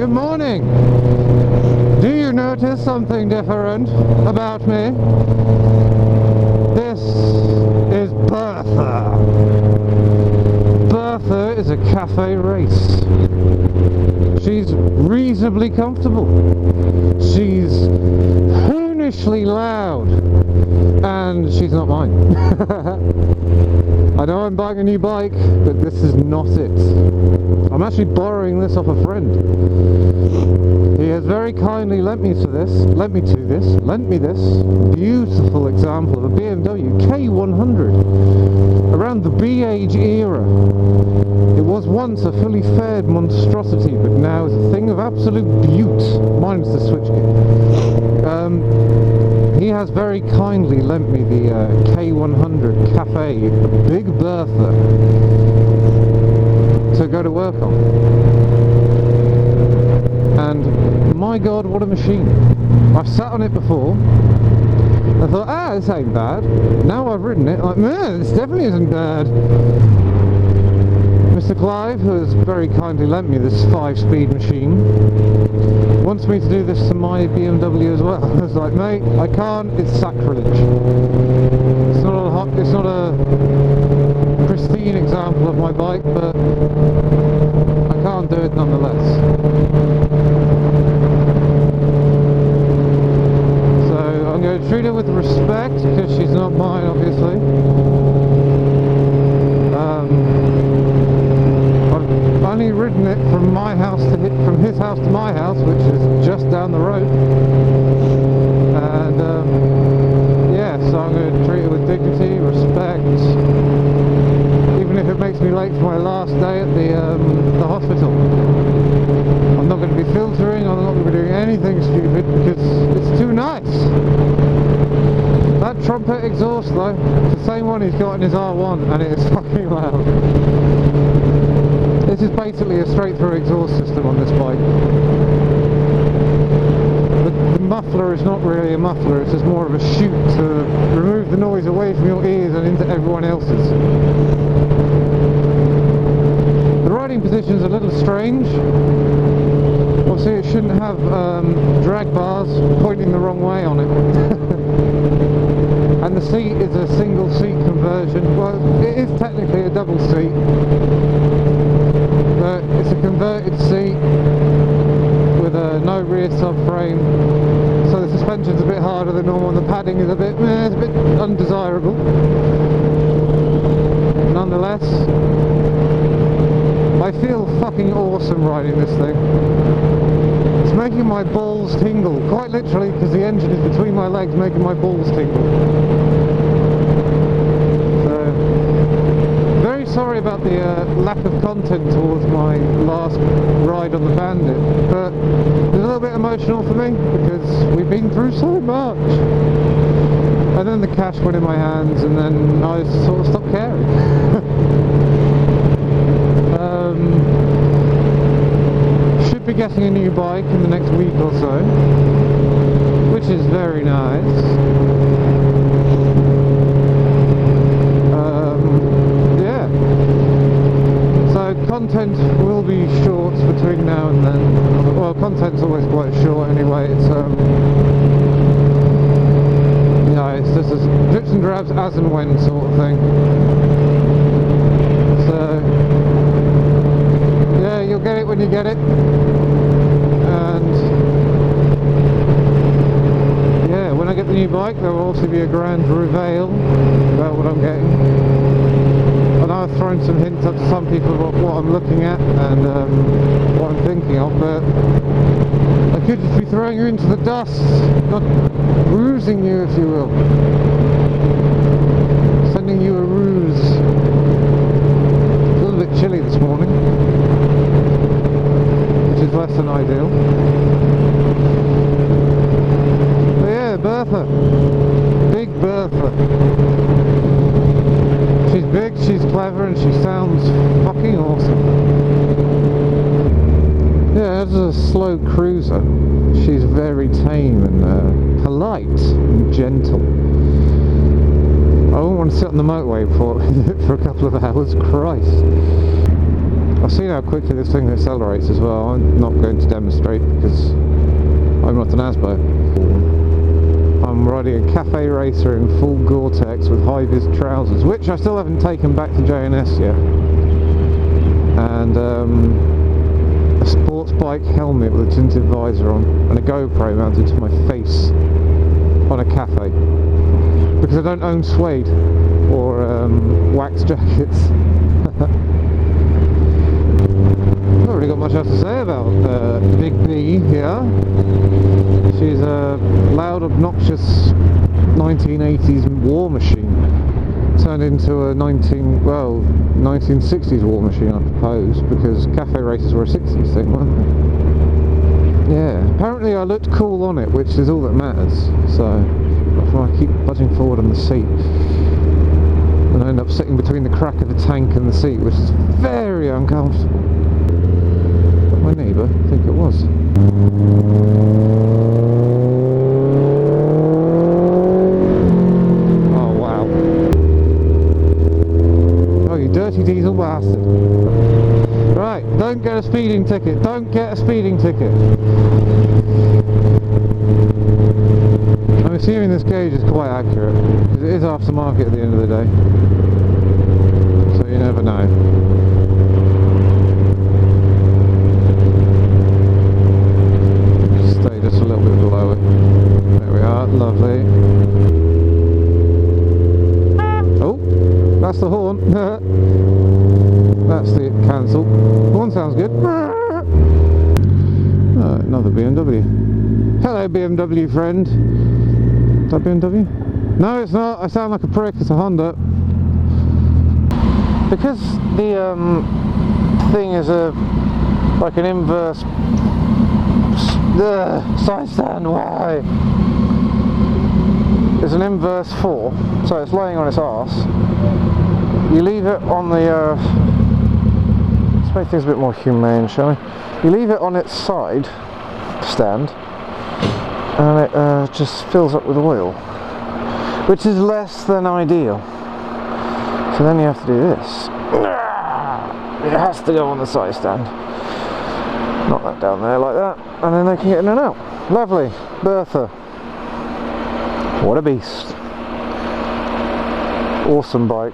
good morning. Do you notice something different about me? This is Bertha. Bertha is a cafe race. She's reasonably comfortable. She's hoonishly loud. And she's not mine. I know I'm buying a new bike, but this is not it. I'm actually borrowing this off a friend. He has very kindly lent me this beautiful example of a BMW K100 around the B-age era. It was once a fully fared monstrosity, but now is a thing of absolute beaut, minus the switchgear. He has very kindly lent me the K100 Cafe, the Big Bertha, to go to work on. And my god, what a machine. I've sat on it before. I thought, this ain't bad. Now I've ridden it, like, man, this definitely isn't bad. Mr. Clive, who has very kindly lent me this 5-speed machine, wants me to do this to my BMW as well. I was like, mate, I can't, it's sacrilege. It's not a pristine example of my bike, but I can't do it nonetheless. So I'm going to treat her with respect, because she's not mine, obviously. I've only ridden it from his house to my house, which is just down the road. And yeah, so I'm going to treat it with dignity, respect, even if it makes me late for my last day at the hospital. I'm not going to be filtering, I'm not going to be doing anything stupid, because it's too nice. That trumpet exhaust though, it's the same one he's got in his R1, and it is fucking loud. This is basically a straight through exhaust system on this bike. The muffler is not really a muffler, it's just more of a chute to remove the noise away from your ears and into everyone else's. The riding position is a little strange. Obviously it shouldn't have drag bars pointing the wrong way on it. And the seat is a single seat conversion. Well, it is technically a double seat, but it's a converted seat with no rear subframe, so the suspension's a bit harder than normal and the padding is a bit undesirable. Nonetheless, I feel fucking awesome riding this thing. It's making my balls tingle, quite literally, because the engine is between my legs making my balls tingle. So, very sorry about the lack of content towards my last ride on the Bandit, but it's a little bit emotional for me, because we've been through so much. And then the cash went in my hands, and then I sort of stopped caring. Should be getting a new bike in the next week or so, which is very nice. Yeah. So content will be short between now and then. Well, content's always quite short anyway. It's it's just as drips and drabs as and when sort of thing. So yeah, you'll get it when you get it. And yeah, when I get the new bike, there will also be a grand reveal about what I'm getting. And I've thrown some hints up to some people about what I'm looking at and what I'm thinking of, but I could just be throwing you into the dust, not rusing you, if you will. Sending you a ruse. It's a little bit chilly this morning, which is less than ideal. But yeah, Bertha. Big Bertha. She's big, she's clever, and she sounds fucking awesome. Yeah, as a slow cruiser, she's very tame and polite and gentle. I wouldn't want to sit on the motorway for a couple of hours, Christ. I've seen how quickly this thing accelerates as well. I'm not going to demonstrate because I'm not an ASBO. I'm riding a cafe racer in full Gore-Tex with high-vis trousers, which I still haven't taken back to JNS yet. And a sports bike helmet with a tinted visor on, and a GoPro mounted to my face on a cafe. Because I don't own suede or wax jackets. Not really got much else to say about Big B here. She's a loud, obnoxious 1980s war machine turned into a 1960s war machine, I suppose, because cafe races were a 60s thing, weren't they? Yeah, apparently I looked cool on it, which is all that matters, so if I keep budging forward on the seat and I end up sitting between the crack of the tank and the seat, which is very uncomfortable. My neighbour, I think it was. Oh wow. Oh, you dirty diesel bastard. Right, don't get a speeding ticket, don't get a speeding ticket. I'm assuming this gauge is quite accurate, because it is aftermarket at the end of the day. So you never know. Just a little bit below it. There we are, lovely. Oh, that's the horn. That's the cancel. Horn sounds good. Oh, another BMW. Hello BMW friend. Is that BMW? No, it's not. I sound like a prick. It's a Honda. Because the thing is like an inverse side stand, why? It's an inverse 4, so it's laying on its arse. You leave it on the let's make things a bit more humane, shall we? You leave it on its side stand and it just fills up with oil, which is less than ideal. So then you have to do this. It has to go on the side stand. Knock that down there like that, and then they can get in and out. Lovely. Bertha. What a beast. Awesome bike.